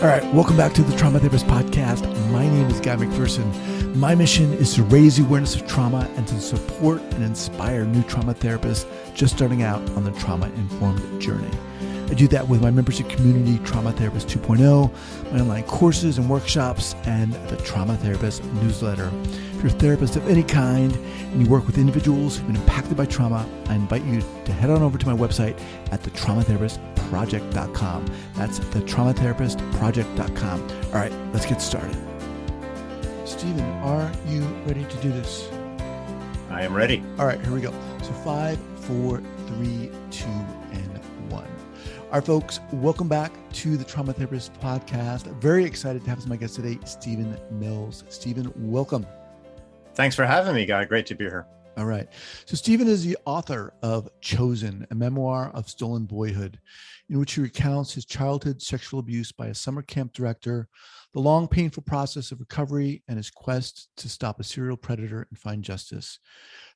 All right, welcome back to the Trauma Therapist Podcast. My name is Guy McPherson. My mission is to raise the awareness of trauma and to support and inspire new trauma therapists just starting out on the trauma-informed journey. I do that with my membership community, Trauma Therapist 2.0, my online courses and workshops, and the Trauma Therapist newsletter. If you're a therapist of any kind and you work with individuals who've been impacted by trauma, I invite you to head on over to my website at thetraumatherapistproject.com. That's thetraumatherapistproject.com. All right, let's get started. Stephen, are you ready to do this? I am ready. All right, here we go. So 5, 4, 3, 2, and 1. All right, folks, welcome back to the Trauma Therapist Podcast. Very excited to have as my guest today, Stephen Mills. Stephen, welcome. Thanks for having me, Guy. Great to be here. All right. So Stephen is the author of Chosen, a memoir of stolen boyhood, in which he recounts his childhood sexual abuse by a summer camp director, the long, painful process of recovery, and his quest to stop a serial predator and find justice.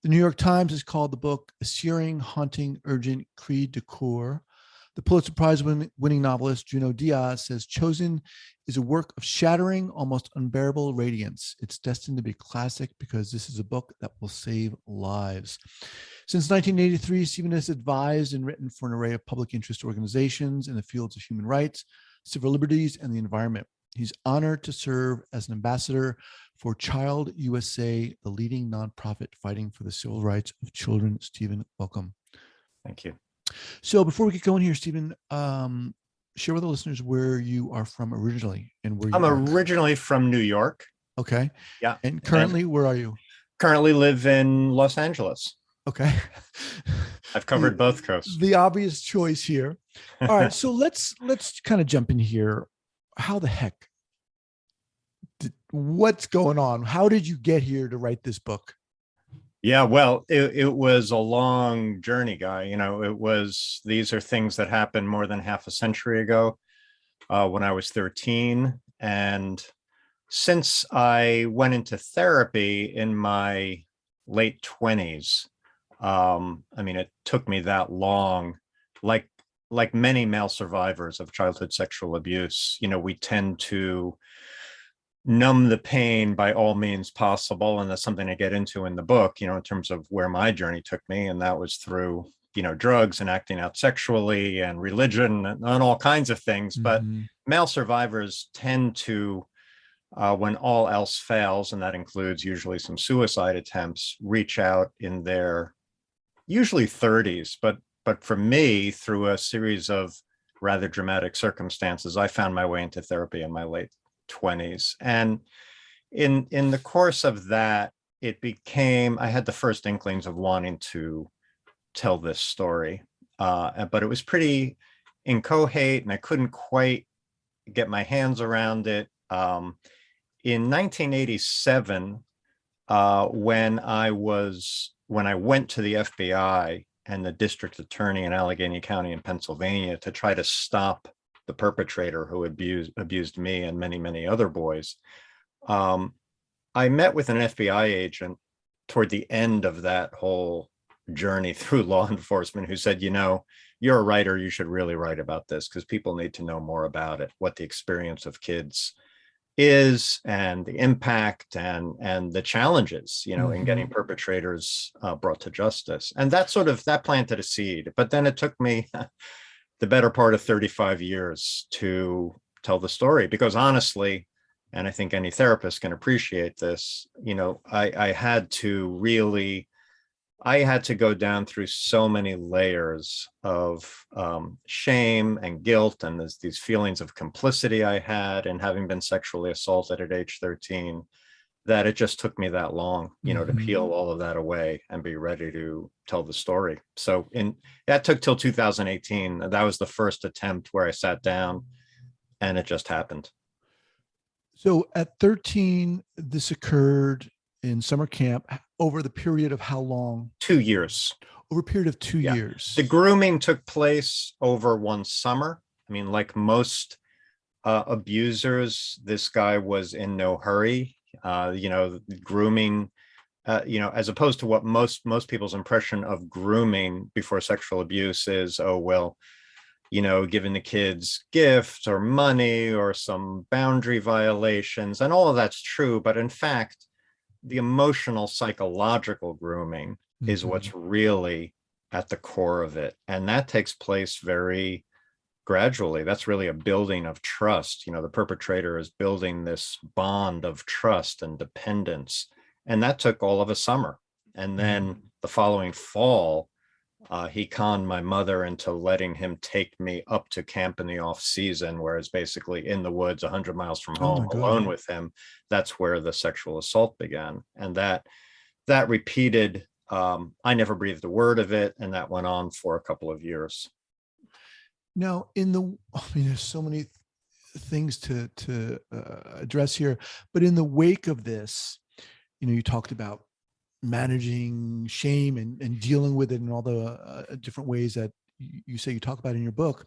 The New York Times has called the book a searing, haunting, urgent cri de coeur. The Pulitzer-prize-winning novelist Junot Diaz says Chosen is a work of shattering, almost unbearable radiance. It's destined to be a classic because this is a book that will save lives. Since 1983, Stephen has advised and written for an array of public interest organizations in the fields of human rights, civil liberties, and the environment. He's honored to serve as an ambassador for Child USA, the leading nonprofit fighting for the civil rights of children. Stephen, welcome. Thank you. So before we get going here, Stephen, share with the listeners where you are from originally and where you I'm work. originally from New York. Okay. Yeah. And currently, where are you? Currently live in Los Angeles. Okay. I've covered both coasts. The obvious choice here. All right. So let's kind of jump in here. How the heck? What's going on? How did you get here to write this book? Yeah, well, it was a long journey, Guy. You know, these are things that happened more than half a century ago when I was 13. And since I went into therapy in my late 20s, I mean, it took me that long, like many male survivors of childhood sexual abuse, you know, we tend to numb the pain by all means possible. And that's something I get into in the book, you know, in terms of where my journey took me. And that was through, you know, drugs and acting out sexually and religion and all kinds of things. Mm-hmm. But male survivors tend to, when all else fails, and that includes usually some suicide attempts, reach out in their usually 30s. But for me, through a series of rather dramatic circumstances, I found my way into therapy in my late 20s. And in the course of that, I had the first inklings of wanting to tell this story, but it was pretty inchoate and I couldn't quite get my hands around it. In 1987, when I went to the FBI and the district attorney in Allegheny County in Pennsylvania to try to stop the perpetrator who abused me and many, many other boys. I met with an FBI agent toward the end of that whole journey through law enforcement who said, you know, you're a writer, you should really write about this because people need to know more about it, what the experience of kids is and the impact and the challenges, you know, mm-hmm. in getting perpetrators brought to justice. And that planted a seed. But then it took me the better part of 35 years to tell the story, because honestly, and I think any therapist can appreciate this, you know, I had to go down through so many layers of shame and guilt, and there's these feelings of complicity I had in having been sexually assaulted at age 13, that it just took me that long, you know, mm-hmm. to peel all of that away and be ready to tell the story. So that took till 2018. That was the first attempt where I sat down and it just happened. So at 13, this occurred in summer camp over the period of how long? 2 years. Over a period of 2 years. The grooming took place over one summer. I mean, like most abusers, this guy was in no hurry. You know, grooming, you know, as opposed to what most people's impression of grooming before sexual abuse is, oh, well, giving the kids gifts or money or some boundary violations. And all of that's true. But in fact, the emotional, psychological grooming is what's really at the core of it. And that takes place very gradually. That's really a building of trust. The perpetrator is building this bond of trust and dependence. And that took all of a summer. And then the following fall, he conned my mother into letting him take me up to camp in the off season, whereas basically in the woods, 100 miles from home, alone with him. That's where the sexual assault began. And that repeated. I never breathed a word of it. And that went on for a couple of years. Now, there's so many things to address here, but in the wake of this, you talked about managing shame and dealing with it in all the different ways that you say you talk about in your book.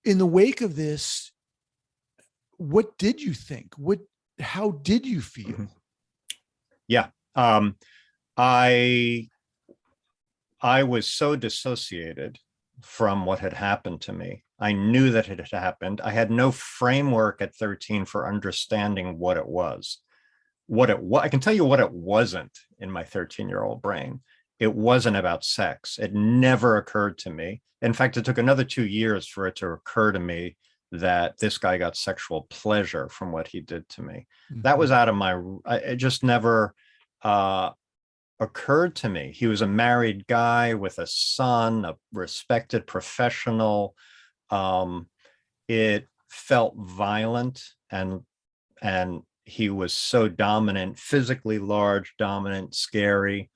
In the wake of this, what did you think? How did you feel? Yeah. I was so dissociated from what had happened to me. I knew that it had happened. I had no framework at 13 for understanding what it was. I can tell you what it wasn't in my 13-year-old brain. It wasn't about sex. It never occurred to me. In fact, it took another 2 years for it to occur to me that this guy got sexual pleasure from what he did to me. That was out of it just never occurred to me. He was a married guy with a son, a respected professional. It felt violent, and he was so dominant, physically large, dominant, scary.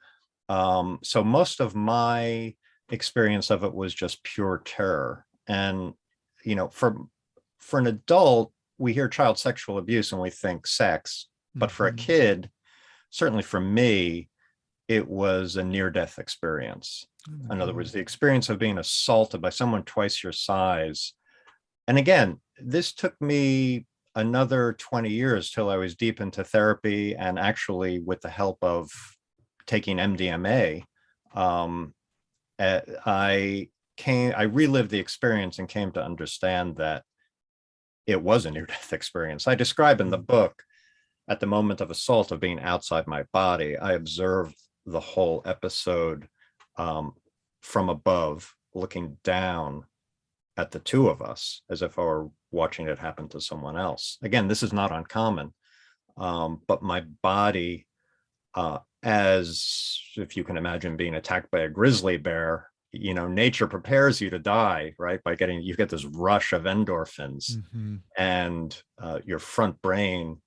So most of my experience of it was just pure terror. And, for an adult, we hear child sexual abuse and we think sex, but for a kid, certainly for me, it was a near-death experience. In other words, the experience of being assaulted by someone twice your size. And again, this took me another 20 years till I was deep into therapy, and actually with the help of taking MDMA, I relived the experience and came to understand that it was a near-death experience. I describe in the book, at the moment of assault, of being outside my body, I observed the whole episode from above, looking down at the two of us as if I were watching it happen to someone else. Again, this is not uncommon, but my body, as if you can imagine being attacked by a grizzly bear, nature prepares you to die, right? You get this rush of endorphins, and your front brain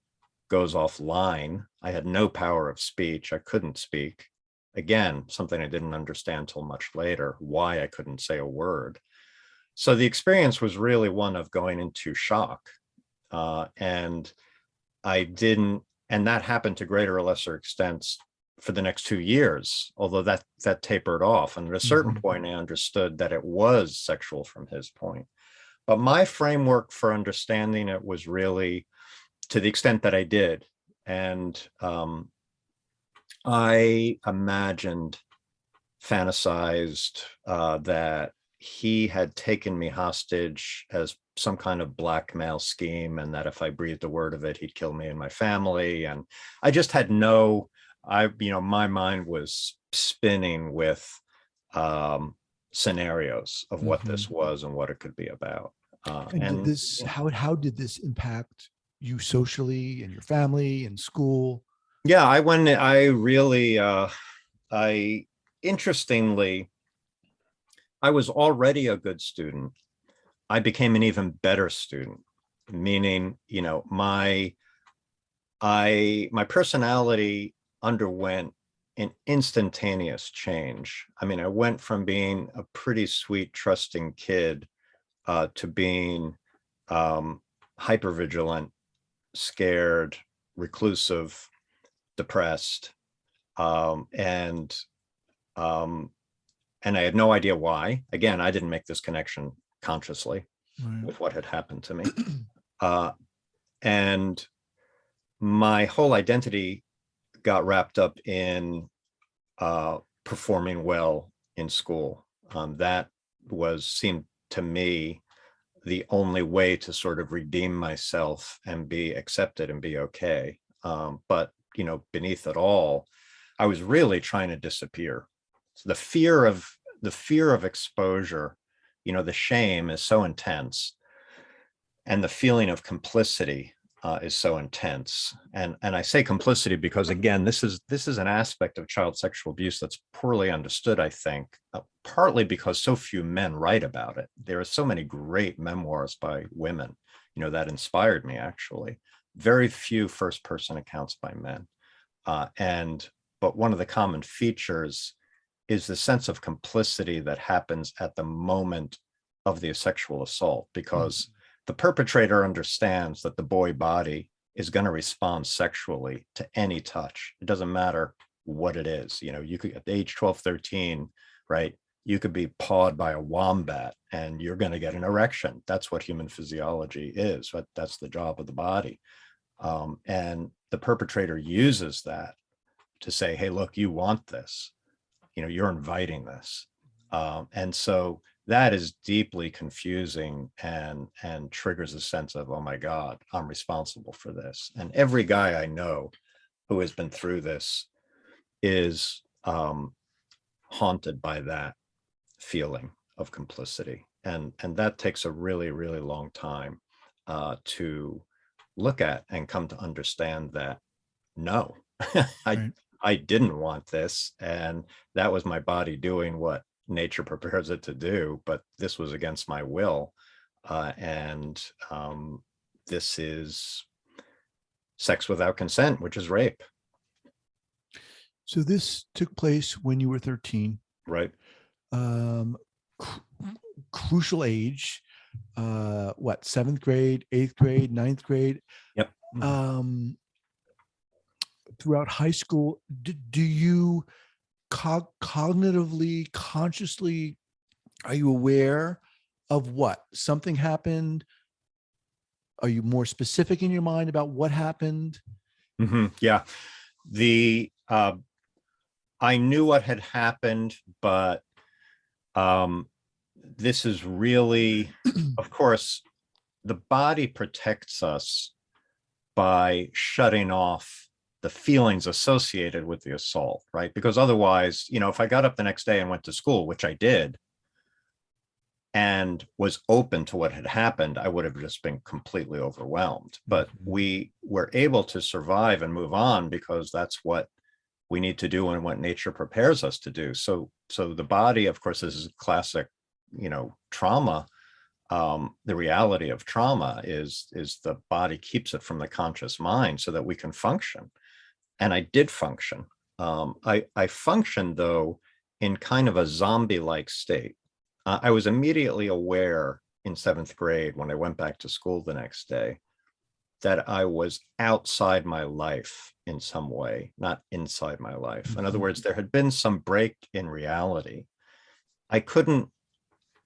goes offline. I had no power of speech. I couldn't speak. Again, something I didn't understand till much later, why I couldn't say a word. So the experience was really one of going into shock. And that happened to greater or lesser extents for the next 2 years, although that tapered off. And at a certain point, I understood that it was sexual from his point. But my framework for understanding it was really to the extent that I did. And I imagined, fantasized that he had taken me hostage as some kind of blackmail scheme, and that if I breathed a word of it, he'd kill me and my family. And I just had my mind was spinning with scenarios of what this was and what it could be about. And how did this impact you socially and your family and school? Yeah, interestingly, I was already a good student. I became an even better student, meaning, my personality underwent an instantaneous change. I mean, I went from being a pretty sweet, trusting kid to being hypervigilant, scared, reclusive, depressed, and I had no idea why. Again, I didn't make this connection consciously with what had happened to me. And my whole identity got wrapped up in performing well in school. That seemed to me the only way to sort of redeem myself and be accepted and be okay. But, beneath it all, I was really trying to disappear. So the fear of exposure, the shame is so intense, and the feeling of complicity is so intense. And I say complicity because, again, this is an aspect of child sexual abuse that's poorly understood, I think, partly because so few men write about it. There are so many great memoirs by women, that inspired me, actually. Very few first person accounts by men. But one of the common features is the sense of complicity that happens at the moment of the sexual assault, because the perpetrator understands that the boy body is going to respond sexually to any touch. It doesn't matter what it is. You could, at age 12, 13, right, you could be pawed by a wombat and you're going to get an erection. That's what human physiology is. But that's the job of the body. And the perpetrator uses that to say, hey, look, you want this. You're inviting this. And so that is deeply confusing and triggers a sense of, oh my God, I'm responsible for this. And every guy I know who has been through this is haunted by that feeling of complicity. And that takes a really, really long time to look at and come to understand that, no, Right. I didn't want this. And that was my body doing what nature prepares it to do, but this was against my will. And this is sex without consent, which is rape. So this took place when you were 13. Right. Cr- Crucial age. What, seventh grade, eighth grade, ninth grade? Yep. Throughout high school, do you cognitively, consciously, are you aware of what something happened? Are you more specific in your mind about what happened? Yeah. I knew what had happened, but this is really, of course, the body protects us by shutting off the feelings associated with the assault, right? Because otherwise, if I got up the next day and went to school, which I did, and was open to what had happened, I would have just been completely overwhelmed. But we were able to survive and move on because that's what we need to do and what nature prepares us to do. So the body, of course, this is classic, trauma. The reality of trauma is the body keeps it from the conscious mind so that we can function. And I did function. I functioned, though, in kind of a zombie-like state. I was immediately aware in seventh grade when I went back to school the next day that I was outside my life in some way, not inside my life. In other words, there had been some break in reality. I couldn't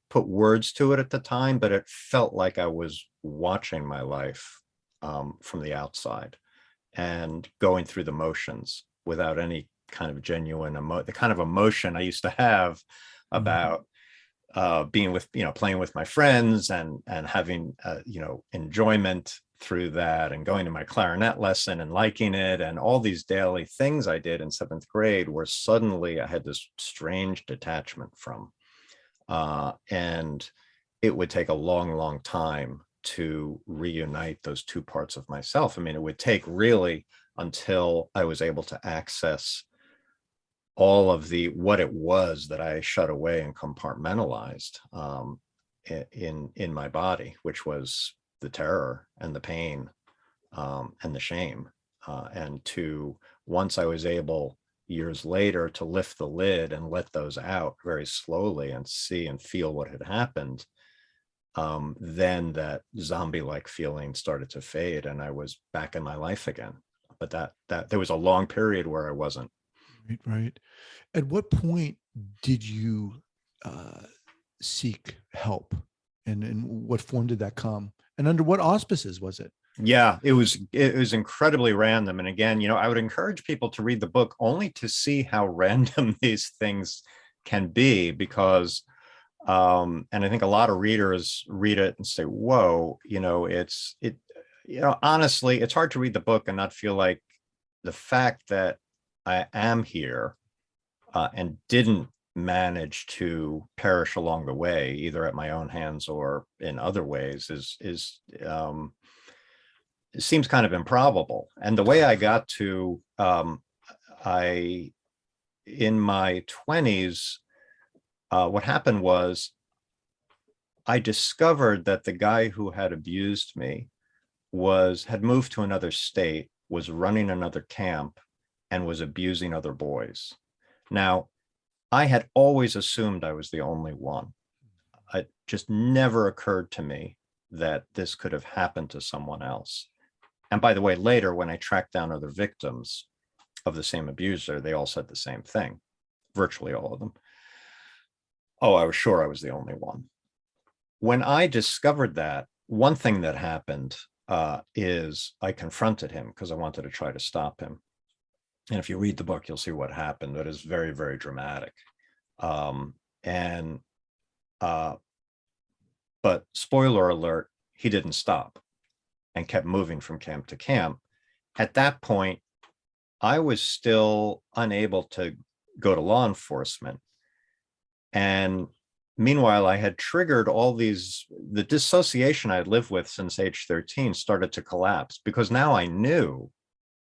put words to it at the time, but it felt like I was watching my life from the outside and going through the motions without any kind of genuine the kind of emotion I used to have about being with, playing with my friends and having, enjoyment through that, and going to my clarinet lesson and liking it, and all these daily things I did in seventh grade where suddenly I had this strange detachment from, and it would take a long, long time to reunite those two parts of myself. I mean, it would take really until I was able to access all of what it was that I shut away and compartmentalized in my body, which was the terror and the pain and the shame. And once I was able years later to lift the lid and let those out very slowly and see and feel what had happened, then that zombie-like feeling started to fade and I was back in my life again. But that there was a long period where I wasn't. Right. At what point did you seek help, and in what form did that come, and under what auspices was it? Yeah, it was incredibly random. And again, I would encourage people to read the book only to see how random these things can be, because And I think a lot of readers read it and say, whoa, honestly, it's hard to read the book and not feel like the fact that I am here and didn't manage to perish along the way, either at my own hands or in other ways, it seems kind of improbable. And the way I got to, I in my 20s, what happened was I discovered that the guy who had abused me had moved to another state, was running another camp, and was abusing other boys. Now, I had always assumed I was the only one. It just never occurred to me that this could have happened to someone else. And by the way, later, when I tracked down other victims of the same abuser, they all said the same thing, virtually all of them. Oh, I was sure I was the only one. When I discovered that, one thing that happened is I confronted him because I wanted to try to stop him. And if you read the book, you'll see what happened. That is very, very dramatic. But spoiler alert, he didn't stop and kept moving from camp to camp. At that point, I was still unable to go to law enforcement. And meanwhile, I had triggered the dissociation I had lived with since age 13 started to collapse because now I knew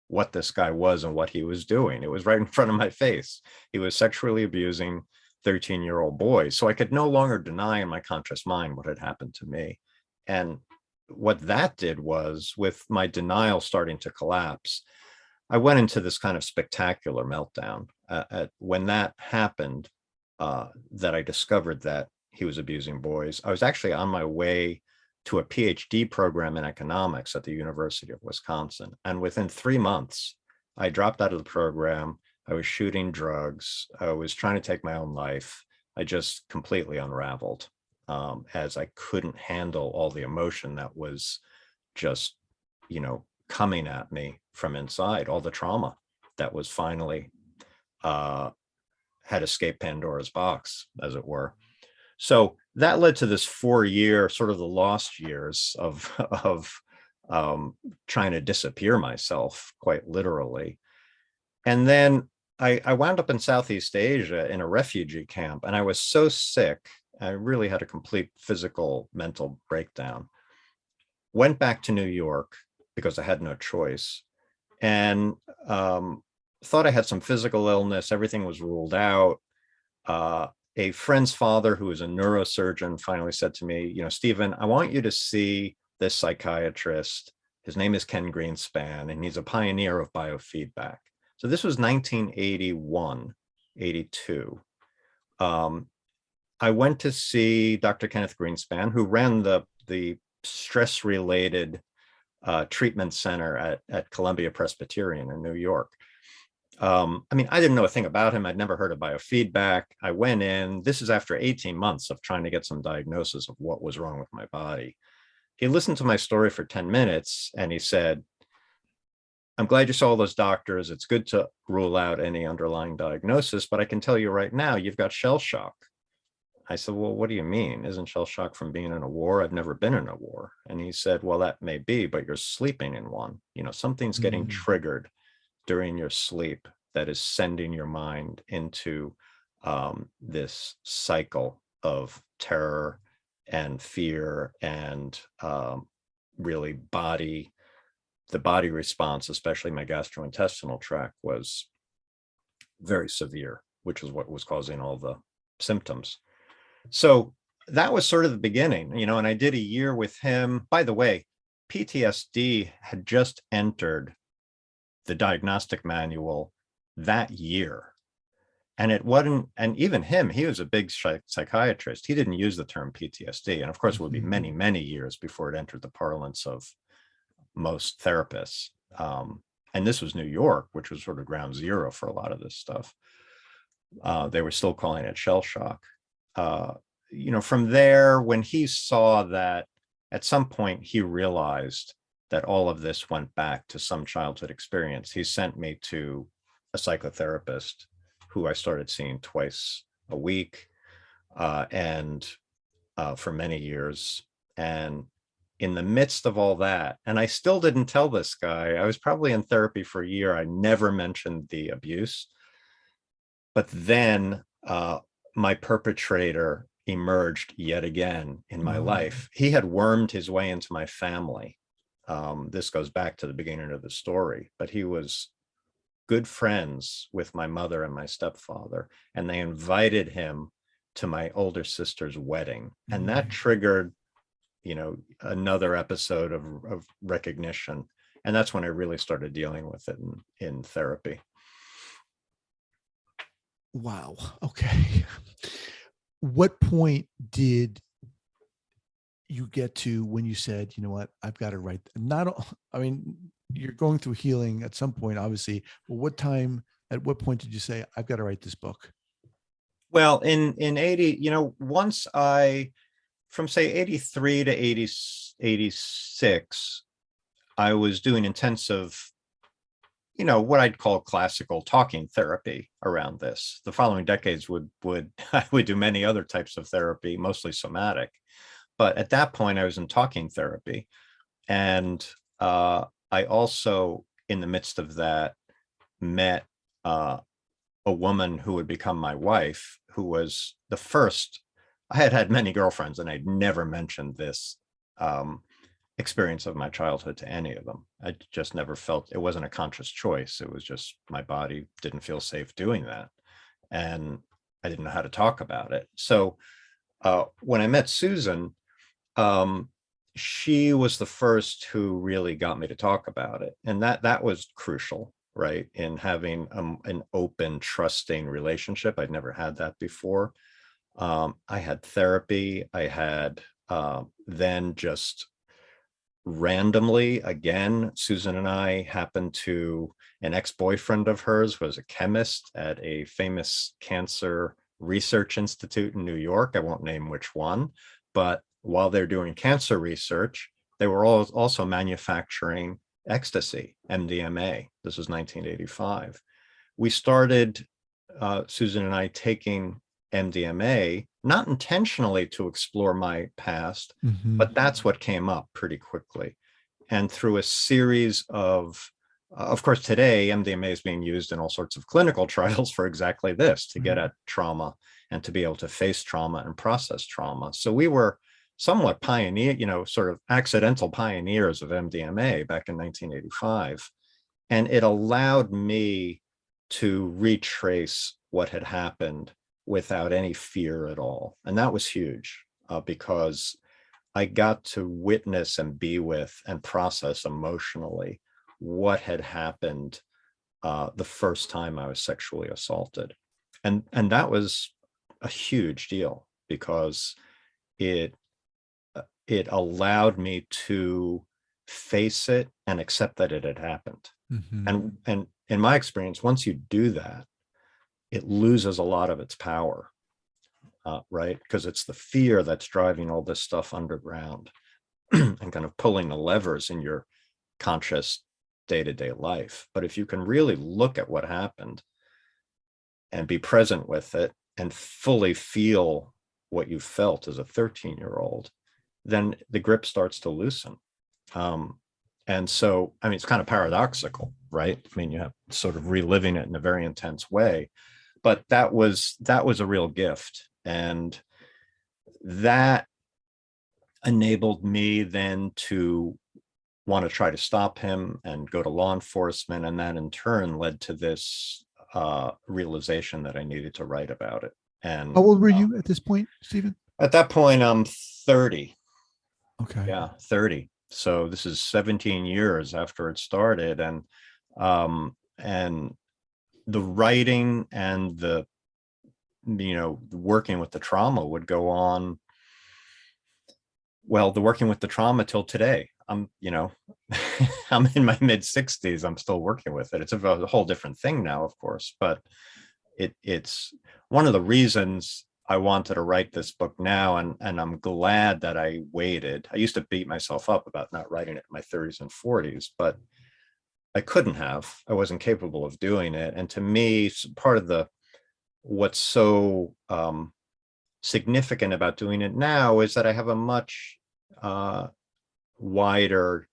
what this guy was and what he was doing. It was right in front of my face. He was sexually abusing 13-year-old boys. So I could no longer deny in my conscious mind what had happened to me. And what that did was, with my denial starting to collapse, I went into this kind of spectacular meltdown. When that happened, that I discovered that he was abusing boys, I was actually on my way to a PhD program in economics at the University of Wisconsin. And within 3 months, I dropped out of the program. I was shooting drugs. I was trying to take my own life. I just completely unraveled as I couldn't handle all the emotion that was just, coming at me from inside, all the trauma that was finally had escaped Pandora's box, as it were. So that led to this 4-year, sort of the lost years of trying to disappear myself, quite literally. And then I wound up in Southeast Asia in a refugee camp, and I was so sick, I really had a complete physical, mental breakdown. Went back to New York because I had no choice, and thought I had some physical illness. Everything was ruled out. A friend's father, who was a neurosurgeon, finally said to me, Stephen, I want you to see this psychiatrist. His name is Ken Greenspan, and he's a pioneer of biofeedback. So this was 1981, 82. I went to see Dr. Kenneth Greenspan, who ran the stress-related treatment center at Columbia Presbyterian in New York. I didn't know a thing about him. I'd never heard of biofeedback. I went in. This is after 18 months of trying to get some diagnosis of what was wrong with my body. He listened to my story for 10 minutes and he said, I'm glad you saw all those doctors. It's good to rule out any underlying diagnosis, but I can tell you right now, you've got shell shock. I said, well, what do you mean? Isn't shell shock from being in a war? I've never been in a war. And he said, well, that may be, but you're sleeping in one. Something's getting triggered during your sleep that is sending your mind into this cycle of terror and fear and really the body response, especially my gastrointestinal tract, was very severe, which is what was causing all the symptoms. So that was sort of the beginning, and I did a year with him. By the way, PTSD had just entered the diagnostic manual that year. And it wasn't, and even him, he was a big psychiatrist. He didn't use the term PTSD. And of course, it would be many, many years before it entered the parlance of most therapists. And this was New York, which was sort of ground zero for a lot of this stuff. They were still calling it shell shock. From there, when he saw that at some point he realized that all of this went back to some childhood experience, he sent me to a psychotherapist who I started seeing twice a week. And for many years. And in the midst of all that, and I still didn't tell this guy, I was probably in therapy for a year. I never mentioned the abuse. But then my perpetrator emerged yet again in my life. He had wormed his way into my family. This goes back to the beginning of the story, but he was good friends with my mother and my stepfather, and they invited him to my older sister's wedding. And that triggered, another episode of recognition. And that's when I really started dealing with it in therapy. Wow. Okay. What point did you get to when you said, you know what, I've got to write? I mean, you're going through healing at some point, obviously, but at what point did you say, I've got to write this book? Well, in 80, once from say 83 to 86, I was doing intensive, what I'd call classical talking therapy around this. The following decades I would do many other types of therapy, mostly somatic. But at that point, I was in talking therapy. And I also, in the midst of that, met a woman who would become my wife, who was the first. I had had many girlfriends, and I'd never mentioned this experience of my childhood to any of them. I just never felt, it wasn't a conscious choice. It was just my body didn't feel safe doing that. And I didn't know how to talk about it. So when I met Susan, she was the first who really got me to talk about it. And that was crucial, right? In having an open, trusting relationship. I'd never had that before. I had therapy. I had then just randomly, again, Susan and I happened to, an ex-boyfriend of hers was a chemist at a famous cancer research institute in New York. I won't name which one, but while they're doing cancer research, they were also manufacturing ecstasy, MDMA. This was 1985. We started, Susan and I, taking MDMA, not intentionally to explore my past, but that's what came up pretty quickly. And through a series of course, today, MDMA is being used in all sorts of clinical trials for exactly this, to get at trauma and to be able to face trauma and process trauma. So we were somewhat sort of accidental pioneers of MDMA back in 1985. And it allowed me to retrace what had happened without any fear at all. And that was huge because I got to witness and be with and process emotionally what had happened the first time I was sexually assaulted. And that was a huge deal because it allowed me to face it and accept that it had happened. And in my experience, once you do that, it loses a lot of its power, right? Because it's the fear that's driving all this stuff underground and kind of pulling the levers in your conscious day-to-day life. But if you can really look at what happened and be present with it and fully feel what you felt as a 13-year-old, then the grip starts to loosen. And so, I mean, it's kind of paradoxical, right? I mean, you have sort of reliving it in a very intense way, but that was a real gift. And that enabled me then to want to try to stop him and go to law enforcement. And that in turn led to this realization that I needed to write about it. And how old were you at this point, Stephen? At that point, I'm 30. Okay. Yeah, 30. So this is 17 years after it started. And the writing and the working with the trauma would go on. Well, the working with the trauma till today. I'm I'm in my mid 60s. I'm still working with it. It's a whole different thing now, of course, but it's one of the reasons I wanted to write this book now. And I'm glad that I waited. I used to beat myself up about not writing it in my 30s and 40s, but I couldn't have. I wasn't capable of doing it. And to me, part of what's so significant about doing it now is that I have a much wider,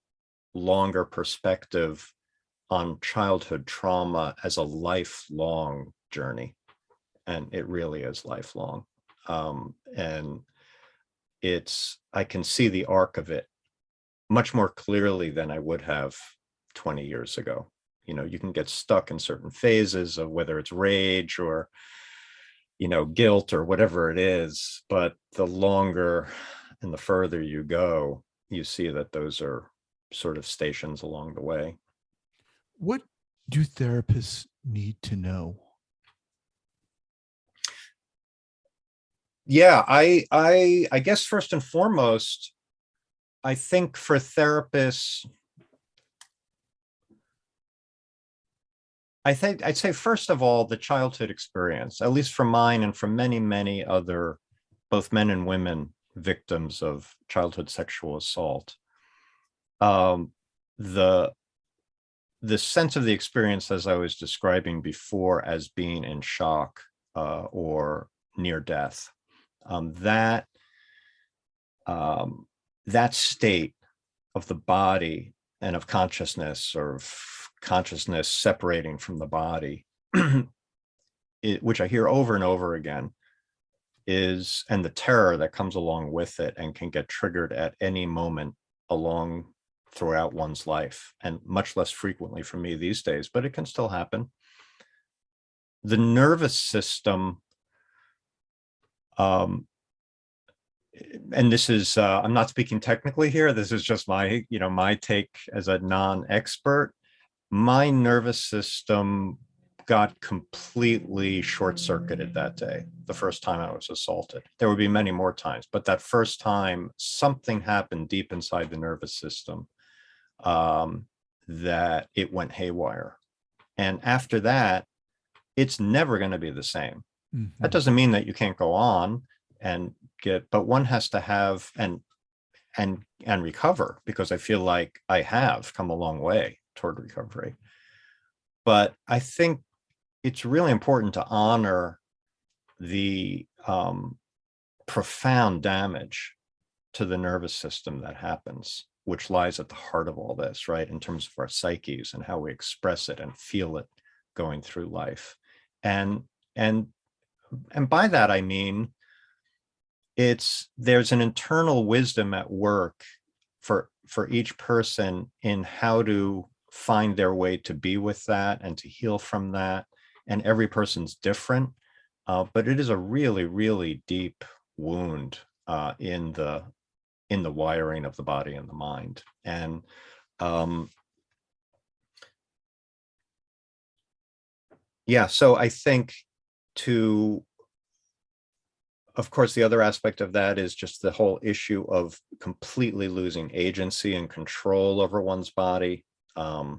longer perspective on childhood trauma as a lifelong journey. And it really is lifelong. And I can see the arc of it much more clearly than I would have 20 years ago. You can get stuck in certain phases of whether it's rage or, guilt or whatever it is. But the longer and the further you go, you see that those are sort of stations along the way. What do therapists need to know? Yeah, I guess first and foremost, I think for therapists, I'd say first of all, the childhood experience, at least from mine and from many, many other, both men and women, victims of childhood sexual assault. The sense of the experience, as I was describing before, as being in shock or near death, that state of the body and of consciousness, or of consciousness separating from the body, which I hear over and over again, and the terror that comes along with it and can get triggered at any moment throughout one's life, and much less frequently for me these days, but it can still happen. The nervous system, and this is, I'm not speaking technically here, this is just my take as a non-expert. My nervous system got completely short-circuited that day, the first time I was assaulted. There would be many more times, but that first time, something happened deep inside the nervous system that it went haywire. And after that, it's never going to be the same. Mm-hmm. That doesn't mean that you can't go on but one has to have and recover, because I feel like I have come a long way toward recovery. But I think it's really important to honor the profound damage to the nervous system that happens, which lies at the heart of all this, right? In terms of our psyches and how we express it and feel it going through life. And by that, I mean, there's an internal wisdom at work for each person in how to find their way to be with that and to heal from that. And every person's different, but it is a really, really deep wound in the wiring of the body and the mind. And so I think of course, the other aspect of that is just the whole issue of completely losing agency and control over one's body. The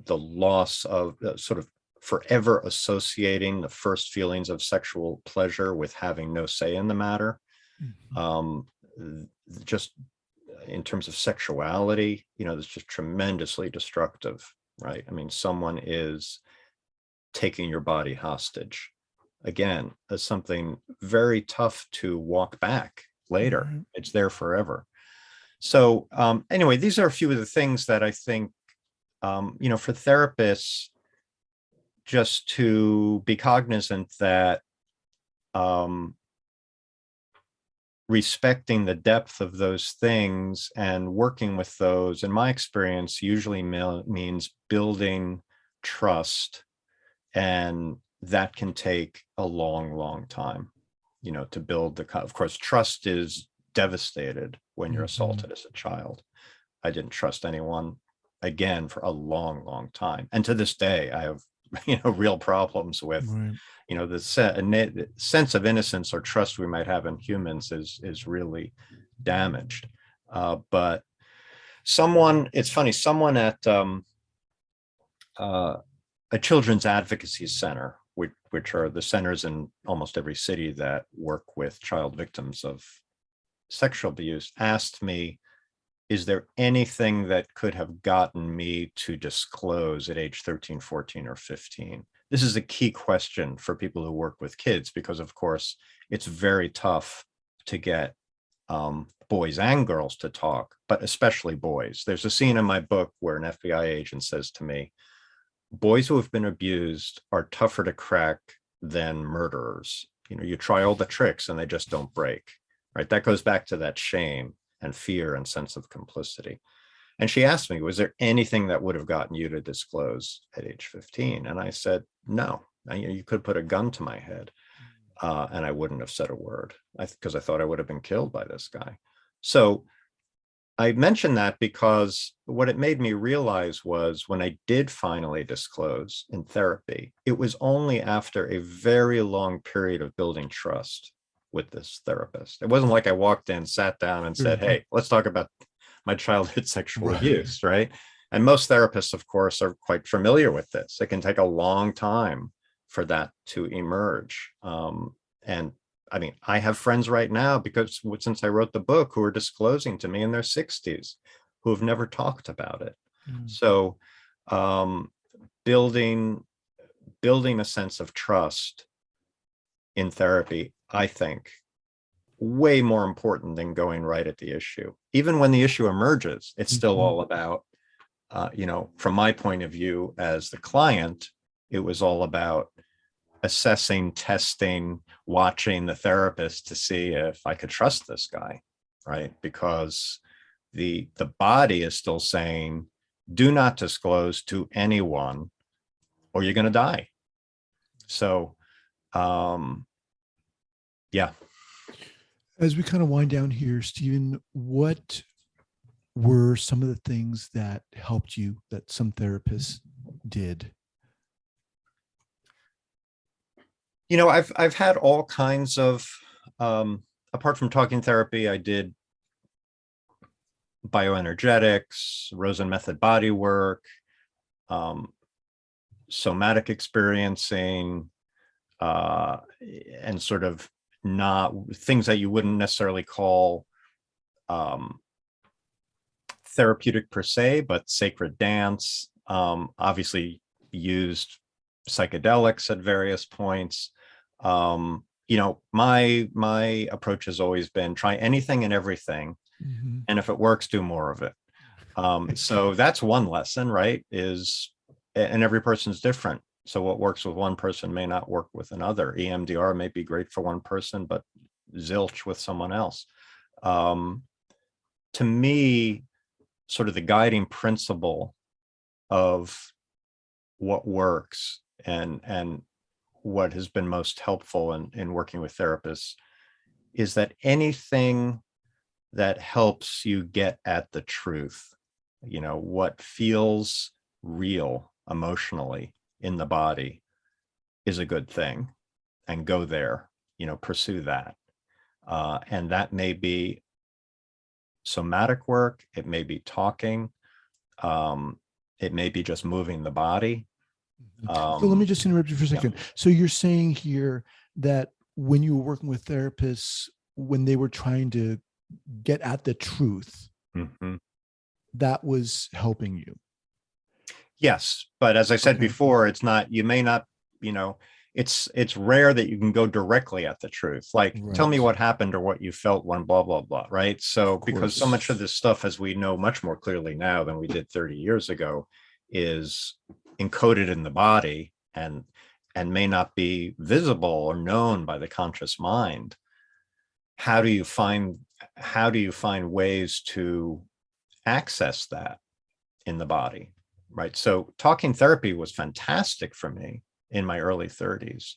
loss of sort of forever associating the first feelings of sexual pleasure with having no say in the matter. Mm-hmm. Just in terms of sexuality, it's just tremendously destructive, right? I mean, someone is taking your body hostage. Again, as something very tough to walk back later. Mm-hmm. It's there forever. So anyway, these are a few of the things that I think, for therapists, just to be cognizant that respecting the depth of those things and working with those, in my experience, usually means building trust, and that can take a long, long time, to build of course, trust is devastated when you're assaulted as a child. I didn't trust anyone again for a long, long time. And to this day, I have, real problems with, right. The sense of innocence or trust we might have in humans is really damaged. But it's funny, someone at a children's advocacy center, which are the centers in almost every city that work with child victims of sexual abuse, asked me, is there anything that could have gotten me to disclose at age 13, 14, or 15? this is a key question for people who work with kids, because of course it's very tough to get boys and girls to talk, but especially boys. There's a scene in my book where an FBI agent says to me, boys who have been abused are tougher to crack than murderers. You know, you try all the tricks and they just don't break, right? That goes back to that shame and fear and sense of complicity. And she asked me, was there anything that would have gotten you to disclose at age 15? And I said, no. You could put a gun to my head and I wouldn't have said a word, because I thought I would have been killed by this guy. So I mentioned that because what it made me realize was, when I did finally disclose in therapy, it was only after a very long period of building trust with this therapist. It wasn't like I walked in, sat down and said, hey, let's talk about my childhood sexual abuse, right? And most therapists, of course, are quite familiar with this. It can take a long time for that to emerge. And I mean, I have friends right now, because since I wrote the book, who are disclosing to me in their 60s, who have never talked about it. So building a sense of trust in therapy, I think, way more important than going right at the issue. Even when the issue emerges, it's still all about, from my point of view as the client, it was all about assessing, testing, watching the therapist to see if I could trust this guy, right? Because the body is still saying, do not disclose to anyone or you're going to die. So, yeah. As we kind of wind down here, Stephen, what were some of the things that helped you that some therapists did? I've had all kinds of, apart from talking therapy, I did bioenergetics, Rosen method body work, somatic experiencing, and sort of not things that you wouldn't necessarily call therapeutic per se, but sacred dance, obviously used psychedelics at various points. My approach has always been try anything and everything. And if it works, do more of it. So that's one lesson, right? And every person's different. So what works with one person may not work with another. EMDR may be great for one person, but zilch with someone else. To me, sort of the guiding principle of what works and what has been most helpful in working with therapists is that anything that helps you get at the truth, what feels real emotionally in the body, is a good thing, and go there, pursue that. And that may be somatic work, it may be talking, it may be just moving the body. So let me just interrupt you for a second. Yeah. So you're saying here that when you were working with therapists, when they were trying to get at the truth, that was helping you? Yes. But as I said before, it's not, you may not, it's rare that you can go directly at the truth. Like, tell me what happened or what you felt when blah, blah, blah. Right. So because so much of this stuff, as we know much more clearly now than we did 30 years ago, is encoded in the body and may not be visible or known by the conscious mind. How do you find ways to access that in the body? Right. So talking therapy was fantastic for me in my early 30s,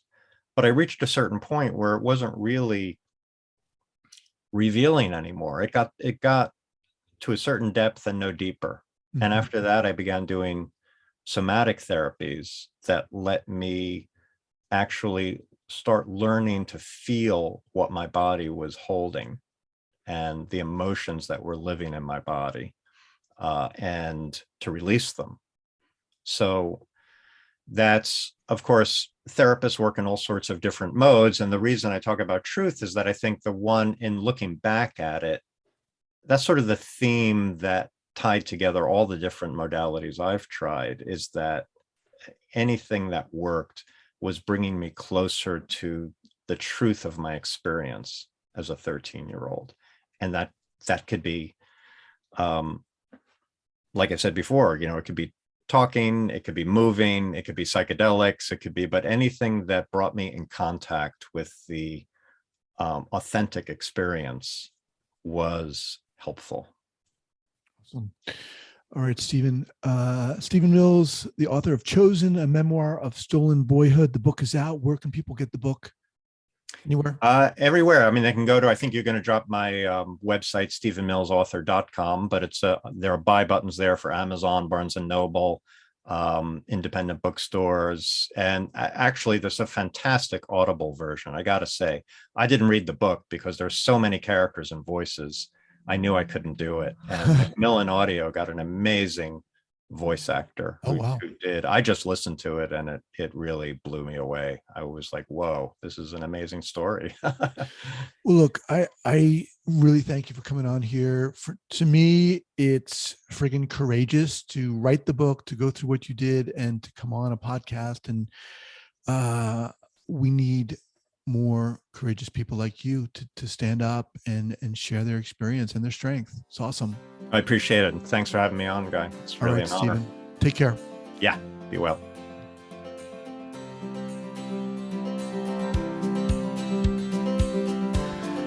but I reached a certain point where it wasn't really revealing anymore. It got to a certain depth and no deeper. And after that, I began doing somatic therapies that let me actually start learning to feel what my body was holding and the emotions that were living in my body, and to release them. So that's, of course, therapists work in all sorts of different modes. And the reason I talk about truth is that I think the one, in looking back at it, that's sort of the theme that tied together all the different modalities I've tried, is that anything that worked was bringing me closer to the truth of my experience as a 13-year-old. And that could be, like I said before, it could be talking, it could be moving, it could be psychedelics, it could be, but anything that brought me in contact with the authentic experience was helpful. Awesome. All right, Stephen. Stephen Mills, the author of Chosen, a memoir of stolen boyhood. The book is out. Where can people get the book? Anywhere? Everywhere. I mean, they can go to, I think you're going to drop my website, stephenmillsauthor.com, but there are buy buttons there for Amazon, Barnes and Noble, independent bookstores. And actually, there's a fantastic Audible version. I got to say, I didn't read the book because there's so many characters and voices. I knew I couldn't do it. And Macmillan Audio got an amazing voice actor who did. I just listened to it and it really blew me away. I was like, whoa, this is an amazing story. Well, look, I really thank you for coming on here. To me, it's friggin' courageous to write the book, to go through what you did, and to come on a podcast. And we need more courageous people like you to stand up and share their experience and their strength. It's awesome. I appreciate it. Thanks for having me on, Guy. It's really an honor. Stephen, take care. Yeah, be well.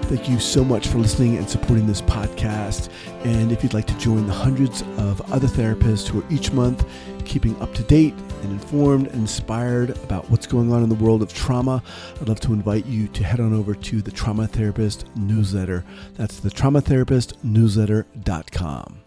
Thank you so much for listening and supporting this podcast. And if you'd like to join the hundreds of other therapists who are each month keeping up to date and informed and inspired about what's going on in the world of trauma, I'd love to invite you to head on over to the Trauma Therapist newsletter. That's the traumatherapistnewsletter.com.